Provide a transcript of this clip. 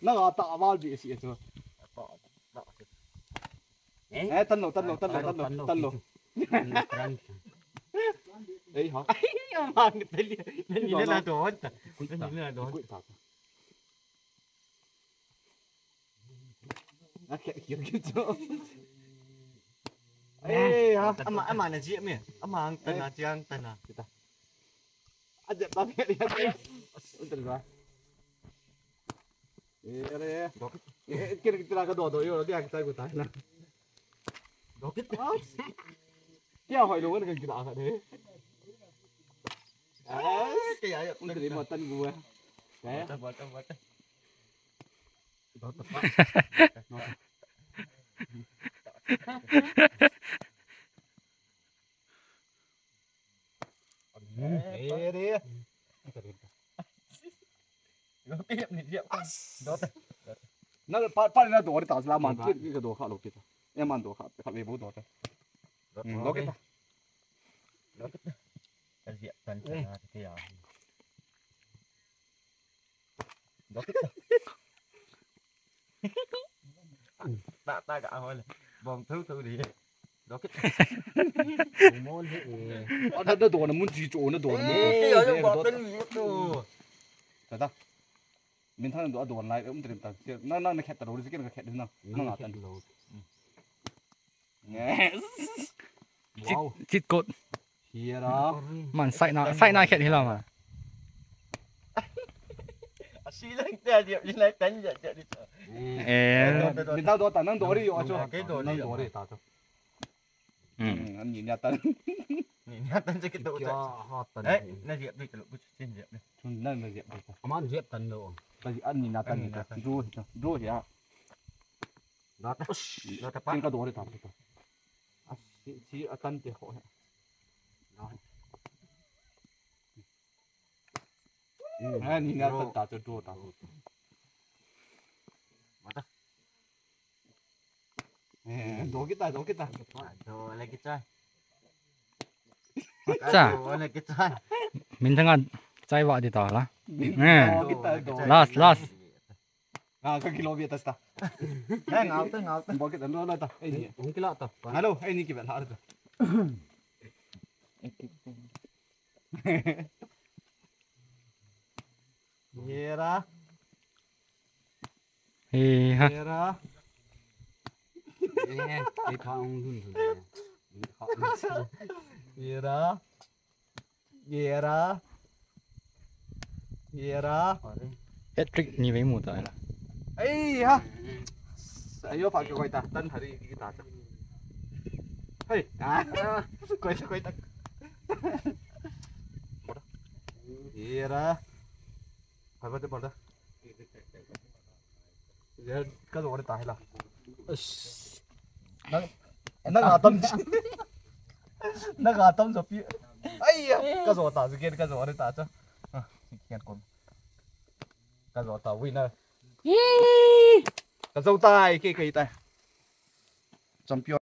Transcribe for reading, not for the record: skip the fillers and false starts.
那个打完别写着。哎，等喽。哎，好。哎呀妈，你那多的，你那多。啊，gitu. Ama na siya mi. Ama ang tanah siang tanah kita. Aja tapi dia. Unter ba. Ere. Kira ka do yo dia kita ko tayo na. Dokit. Dia hoy luôn cái kira ka de. Kaya ya unter mo tan gua. Kaya buat. Nó phát ra đồ thì tạo ra màn cái đồ khác lục kia, em màn đồ khác về bố đồ thôi, đó cái cái diện phần thì đó ta cả thôi vòng thứ đi đó cái môn nó đồ nó muốn chỉ chỗ nó đồ nó cái ở trong bọt bên đồ ta mình thấy đồ đồ này cũng tìm ta nó khét đồ đi cái khét đi nào nó ngạt tan nghe chít cột kia đóมันใส่หน้าแค่นี้เรามา xí lên đây điệp như này đánh vậy đi mình tao đồ tao năng đồ đi rồi cho cái đồ năng đồ đi tao cho anh nhìn nhà tân nhìn nha tân cái đồ đấy nó diệp đi cái lỗ trên diệp này nó diệp điมันเรียบตันโล tại vì anh nhìn nhà tân rồi thì à đó tập trên cái đồ đi tao chỉ ở tân thì khổ nhìn nhà tân tao cho đồ tao đồ cái ta đồ lấy cái chai จ้า đồ lấy cái chai มินทั้งอันใจว่าดีต่อละ đồ last à cái kilo Việt ta đấy ngáo tới bỏ cái tấn luôn ta không cái lọ tập hello anh đi kịp bạn thả được Yera ha Yera cái thằng Yera hết trick như vậy một tại là ấy ha ayo phải quay ta tân thả đi cái ta hey quay ta Yera phải bắt được đó giờ cái đồ này tài là nó gà tôm nó gà tôm rồi phía ấy cái đồ tao cái đồ này tao cho khen con cái đồ tao winner cái dâu tai cái tay champion